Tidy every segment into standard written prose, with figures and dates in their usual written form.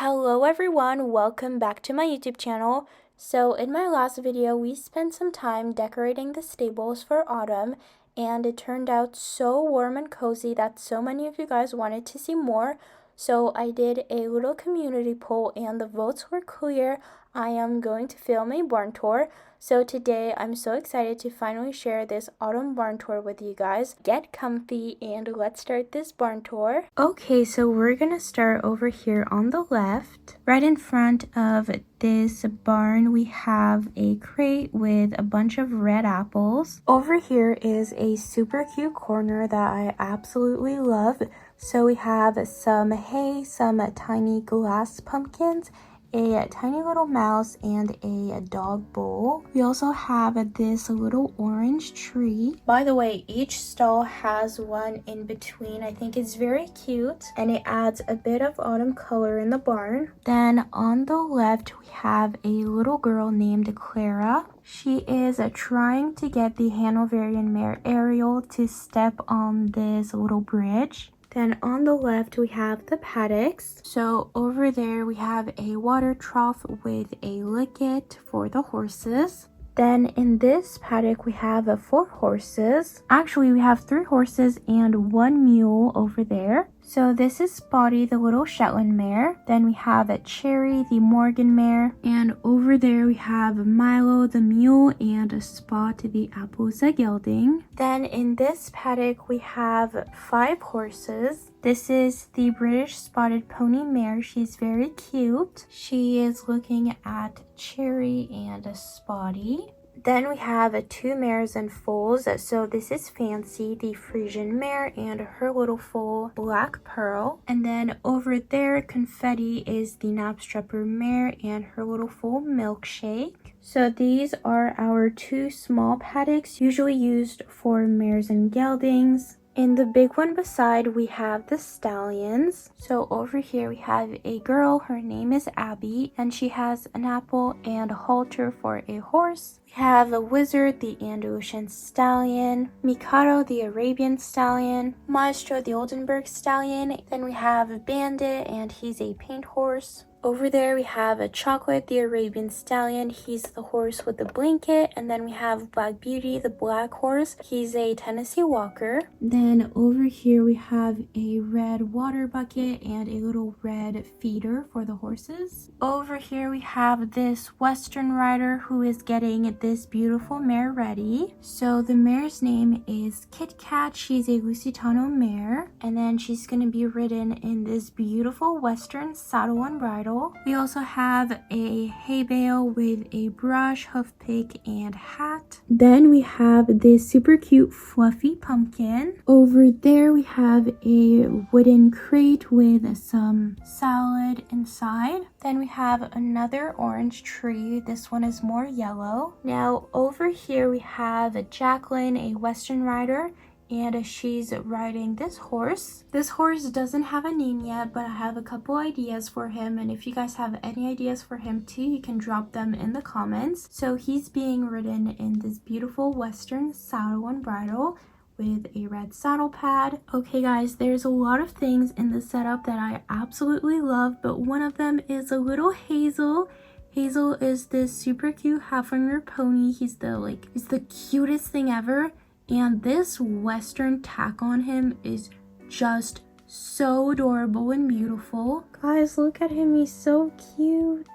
Hello everyone, welcome back to my YouTube channel. So in my last video, we spent some time decorating the stables for autumn, and it turned out so warm and cozy that so many of you guys wanted to see more. So I did a little community poll and the votes were clear. I am going to film a barn tour. So today I'm so excited to finally share this autumn barn tour with you guys. Get comfy and let's start this barn tour. Okay, so we're gonna start over here on the left. Right in front of this barn we have a crate with a bunch of red apples. Over here is a super cute corner that I absolutely love. So we have some hay, some tiny glass pumpkins, a tiny little mouse, and a dog bowl. We also have this little orange tree. By the way, each stall has one in between. I think it's very cute and it adds a bit of autumn color in the barn. Then on the left we have a little girl named Clara. She is trying to get the Hanoverian mare Ariel to step on this little bridge. Then on the left we have the paddocks. So over there we have a water trough with a licket for the horses. Then in this paddock we have 4 horses. Actually we have 3 horses and 1 mule over there. So this is Spotty, the little Shetland mare. Then we have Cherry, the Morgan mare. And over there we have Milo, the mule, and Spot, the Appaloosa gelding. Then in this paddock we have 5 horses. This is the British Spotted Pony mare. She's very cute. She is looking at Cherry and Spotty. Then we have 2 mares and foals. So this is Fancy, the Frisian mare, and her little foal, Black Pearl. And then over there, Confetti is the Knapstrapper mare and her little foal, Milkshake. So these are our 2 small paddocks, usually used for mares and geldings. In the big one beside, we have the stallions. So over here we have a girl, her name is Abby, and she has an apple and a halter for a horse. We have a Wizard, the Andalusian stallion, Mikado, the Arabian stallion, Maestro, the Oldenburg stallion. Then we have a Bandit, and he's a paint horse. Over there we have a Chocolate, the Arabian stallion. He's the horse with the blanket. And then we have Black Beauty, the black horse. He's a Tennessee Walker. Then over here we have a red water bucket and a little red feeder for the horses. Over here we have this Western rider who is getting this beautiful mare ready. So the mare's name is Kit Kat. She's a Lusitano mare. And then she's going to be ridden in this beautiful Western saddle and bridle. We also have a hay bale with a brush, hoof pick, and hat. Then we have this super cute fluffy pumpkin. Over there we have a wooden crate with some salad inside. Then we have another orange tree. This one is more yellow. Now over here we have Jacqueline, a Western rider, and she's riding this horse. This horse doesn't have a name yet, but I have a couple ideas for him, and if you guys have any ideas for him too, you can drop them in the comments. So he's being ridden in this beautiful Western saddle and bridle with a red saddle pad. Okay guys, there's a lot of things in the setup that I absolutely love, but one of them is a little Hazel. Hazel is this super cute Haflinger pony. He's the cutest thing ever. And this Western tack on him is just so adorable and beautiful. Guys, look at him. He's so cute.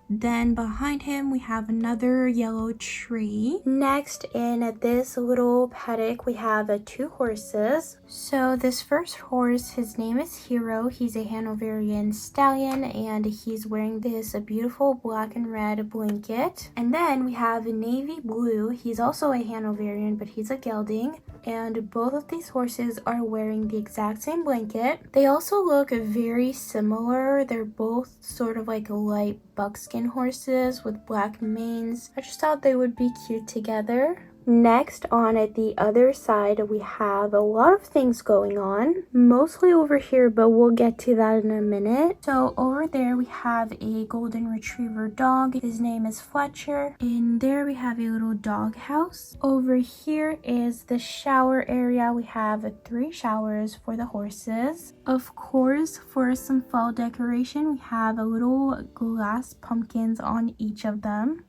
Then behind him we have another yellow tree. Next in this little paddock we have 2 horses. So this first horse, his name is Hero. He's a Hanoverian stallion and he's wearing this beautiful black and red blanket. And then we have navy blue. He's also a Hanoverian, but he's a gelding. And both of these horses are wearing the exact same blanket. They also look very similar. They're both sort of like light buckskin horses with black manes. I just thought they would be cute together. Next, on the other side, we have a lot of things going on, mostly over here, but we'll get to that in a minute. So over there, we have a golden retriever dog. His name is Fletcher. In there, we have a little dog house. Over here is the shower area. We have 3 showers for the horses. Of course, for some fall decoration, we have a little glass pumpkins on each of them.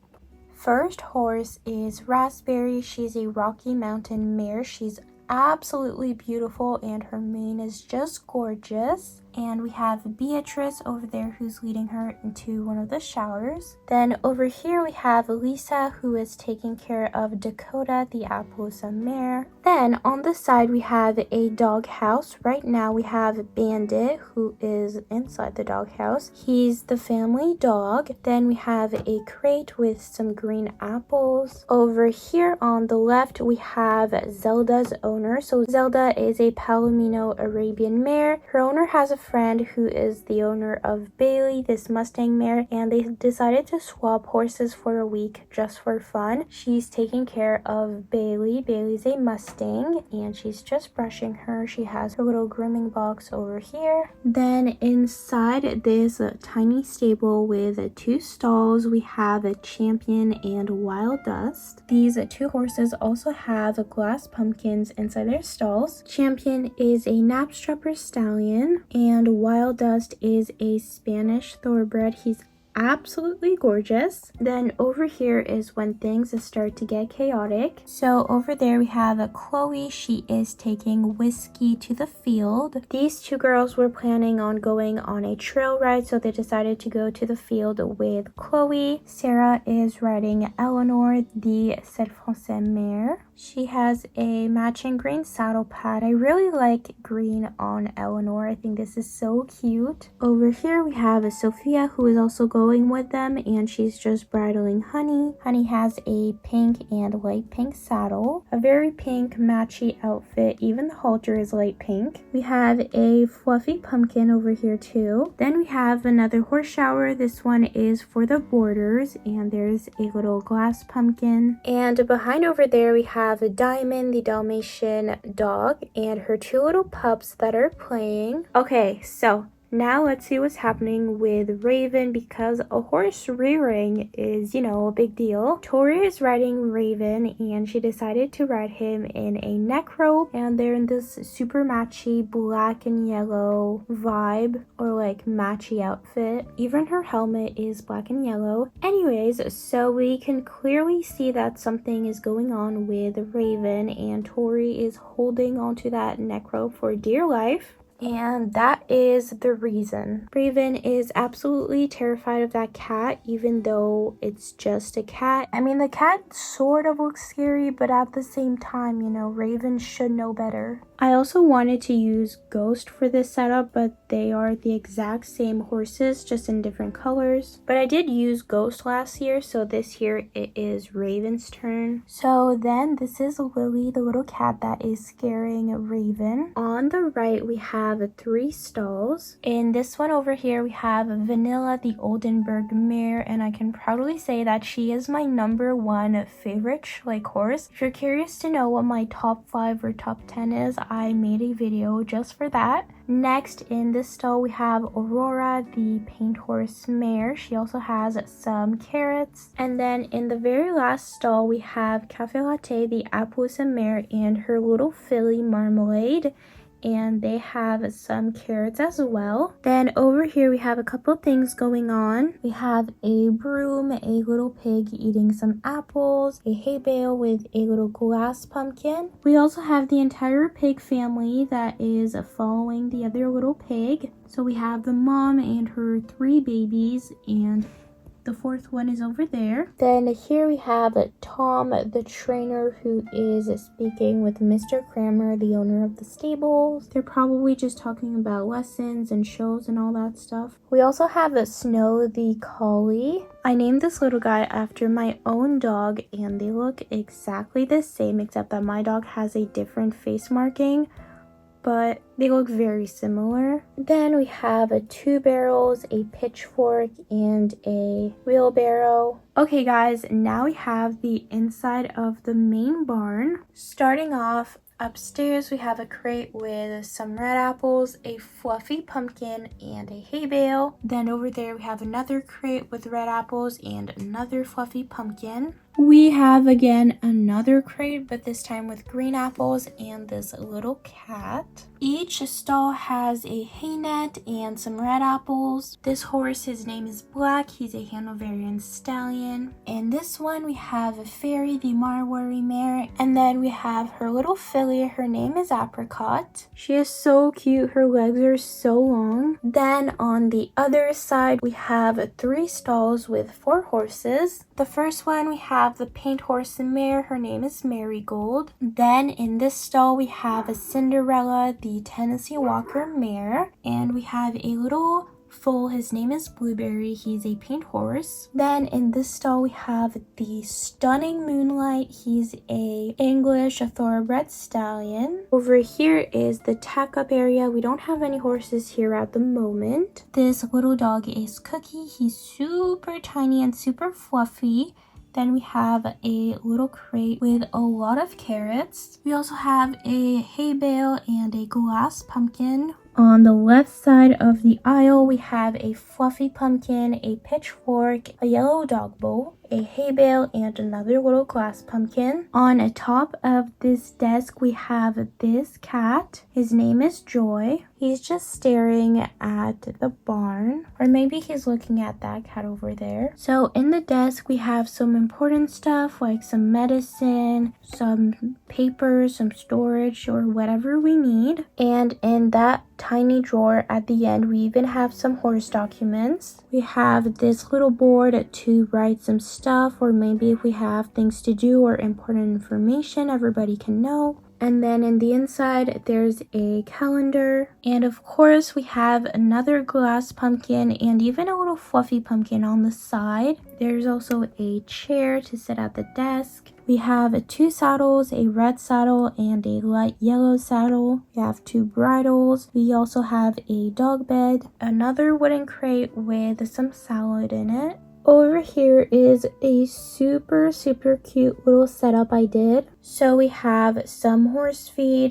First horse is Raspberry. She's a Rocky Mountain mare. She's absolutely beautiful and her mane is just gorgeous. And we have Beatrice over there who's leading her into one of the showers. Then over here we have Lisa who is taking care of Dakota, the Appaloosa mare. Then on the side we have a dog house. Right now we have Bandit who is inside the dog house. He's the family dog. Then we have a crate with some green apples. Over here on the left we have Zelda's owner. So Zelda is a Palomino Arabian mare. Her owner has a friend who is the owner of Bailey, this Mustang mare, and they decided to swap horses for a week just for fun. She's taking care of Bailey. Bailey's a Mustang and she's just brushing her. She has her little grooming box over here. Then inside this tiny stable with 2 stalls, we have a Champion and Wild Dust. These 2 horses also have glass pumpkins inside their stalls. Champion is a Knapstrapper Stallion and Wild Dust is a Spanish thoroughbred. He's absolutely gorgeous. Then over here is when things start to get chaotic. So over there we have Chloe. She is taking Whiskey to the field. These 2 girls were planning on going on a trail ride, so they decided to go to the field with Chloe. Sarah is riding Eleanor, the Cette Française mare. She has a matching green saddle pad. I really like green on Eleanor. I think this is so cute. Over here we have Sophia who is also going with them and she's just bridling Honey. Honey has a pink and light pink saddle, a very pink matchy outfit. Even the halter is light pink. We have a fluffy pumpkin over here too. Then we have another horse shower. This one is for the boarders and there's a little glass pumpkin. And behind over there we have a Diamond, the Dalmatian dog, and her 2 little pups that are playing. Okay, so now let's see what's happening with Raven, because a horse rearing is, you know, a big deal. Tori is riding Raven and she decided to ride him in a neck rope, and they're in this super matchy black and yellow vibe, or like matchy outfit. Even her helmet is black and yellow. Anyways, so we can clearly see that something is going on with Raven and Tori is holding onto that neck rope for dear life. And that is the reason. Raven is absolutely terrified of that cat, even though it's just a cat. I mean, the cat sort of looks scary, but at the same time, you know, Raven should know better. I also wanted to use Ghost for this setup, but they are the exact same horses, just in different colors. But I did use Ghost last year, so this year it is Raven's turn. So then this is Lily, the little cat that is scaring Raven. On the right, we have 3 stalls. In this one over here, we have Vanilla, the Oldenburg mare, and I can proudly say that she is my #1 favorite Schleich horse. If you're curious to know what my top 5 or top 10 is, I made a video just for that. Next in this stall we have Aurora, the paint horse mare. She also has some carrots. And then in the very last stall we have Cafe Latte, the Appaloosa mare, and her little filly Marmalade. And they have some carrots as well. Then over here we have a couple things going on. We have a broom, a little pig eating some apples, a hay bale with a little glass pumpkin. We also have the entire pig family that is following the other little pig. So we have the mom and her 3 babies, and the 4th one is over there. Then here we have Tom, the trainer, who is speaking with Mr. Kramer, the owner of the stables. They're probably just talking about lessons and shows and all that stuff. We also have Snow, the collie. I named this little guy after my own dog, and they look exactly the same, except that my dog has a different face marking. but they look very similar. Then we have 2 barrels, a pitchfork, and a wheelbarrow. Okay guys, now we have the inside of the main barn. Starting off, upstairs we have a crate with some red apples, a fluffy pumpkin, and a hay bale. Then over there we have another crate with red apples and another fluffy pumpkin. We have again another crate, but this time with green apples and this little cat. Each stall has a hay net and some red apples. This horse, his name is Black. He's a Hanoverian Stallion. And this one we have a fairy, the Mare, and then we have her little filly. Her name is Apricot. She is so cute. Her legs are so long. Then on the other side we have 3 stalls with 4 horses. The first one we have the paint horse and mare. Her name is Marigold. Then in this stall we have a Cinderella, the Tennessee Walker mare, and we have a little foal. His name is Blueberry. He's a paint horse. Then in this stall we have the stunning Moonlight. He's a English, a thoroughbred stallion. Over here is the tack-up area. We don't have any horses here at the moment. This little dog is Cookie. He's super tiny and super fluffy. Then we have a little crate with a lot of carrots. We also have a hay bale and a glass pumpkin. On the left side of the aisle, we have a fluffy pumpkin, a pitchfork, a yellow dog bowl, a hay bale, and another little glass pumpkin. On top of this desk, we have this cat. His name is Joy. He's just staring at the barn, or maybe he's looking at that cat over there. So in the desk, we have some important stuff like some medicine, some papers, some storage, or whatever we need. And in that tiny drawer at the end, we even have some horse documents. We have this little board to write some stuff, or maybe if we have things to do or important information everybody can know. And then in the inside there's a calendar, and of course we have another glass pumpkin and even a little fluffy pumpkin on the side. There's also a chair to sit at the desk. We have 2 saddles, a red saddle and a light yellow saddle. We have 2 bridles. We also have a dog bed, another wooden crate with some salad in it. Over here is a super cute little setup I did. So we have some horse feed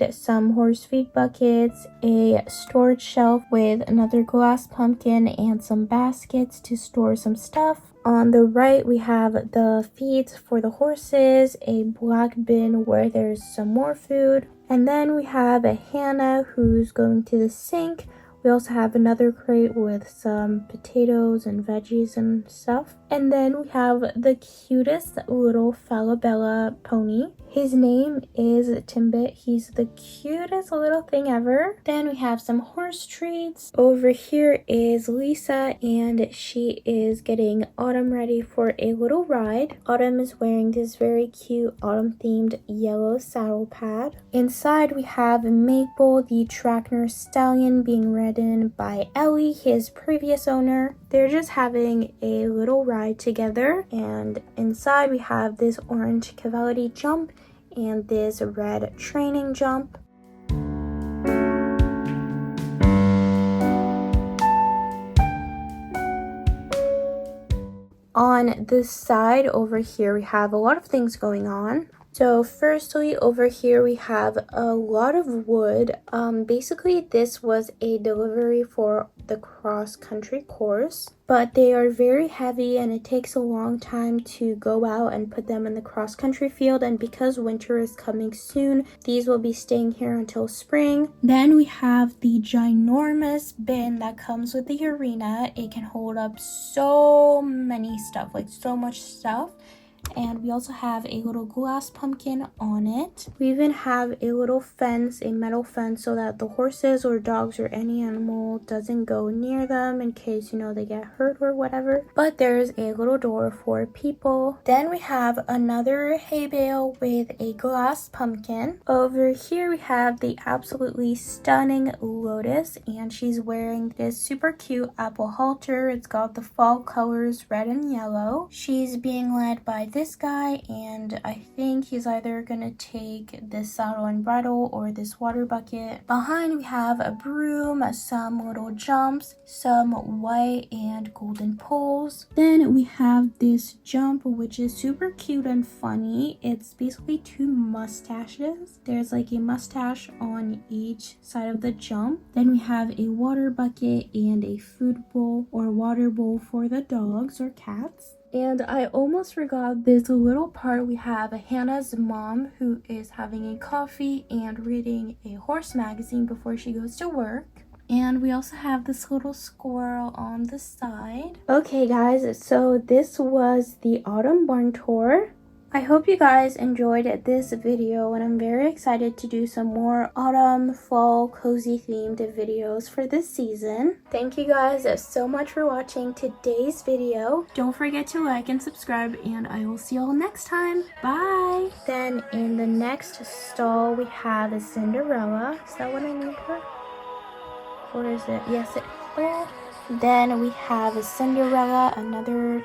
buckets, a storage shelf with another glass pumpkin and some baskets to store some stuff. On the right, we have the feeds for the horses, a black bin where there's some more food, and then we have a Hannah who's going to the sink. We also have another crate with some potatoes and veggies and stuff. And then we have the cutest little Falabella pony. His name is Timbit. He's the cutest little thing ever. Then we have some horse treats. Over here is Lisa, and she is getting Autumn ready for a little ride. Autumn is wearing this very cute autumn themed yellow saddle pad. Inside we have Maple, the Trackner Stallion, being ridden by Ellie, his previous owner. They're just having a little ride together, and inside we have this orange Cavality jump and this red training jump. On this side over here we have a lot of things going on. So firstly, over here we have a lot of wood. Basically this was a delivery for the cross-country course, but they are very heavy and it takes a long time to go out and put them in the cross-country field, and because winter is coming soon, these will be staying here until spring. Then we have the ginormous bin that comes with the arena. It can hold up so many stuff, like so much stuff. And we also have a little glass pumpkin on it. We even have a little fence, a metal fence, so that the horses or dogs or any animal doesn't go near them in case, you know, they get hurt or whatever. But there's a little door for people. Then we have another hay bale with a glass pumpkin. Over here we have the absolutely stunning Lotus, and she's wearing this super cute apple halter. It's got the fall colors, red and yellow. She's being led by this guy, and I think he's either gonna take this saddle and bridle or this water bucket. Behind we have a broom, some little jumps, some white and golden poles. Then we have this jump, which is super cute and funny. It's basically two mustaches. There's like a mustache on each side of the jump. Then we have a water bucket and a food bowl or water bowl for the dogs or cats. And I almost forgot this little part. We have Hannah's mom who is having a coffee and reading a horse magazine before she goes to work. And we also have this little squirrel on the side. Okay guys, so this was the autumn barn tour. I hope you guys enjoyed this video, and I'm very excited to do some more autumn, fall, cozy themed videos for this season. Thank you guys so much for watching today's video. Don't forget to like and subscribe, and I will see you all next time. Bye! Then in the next stall, we have a Cinderella. Is that what I named her? Or is it? Yes, it is. Then we have a Cinderella, another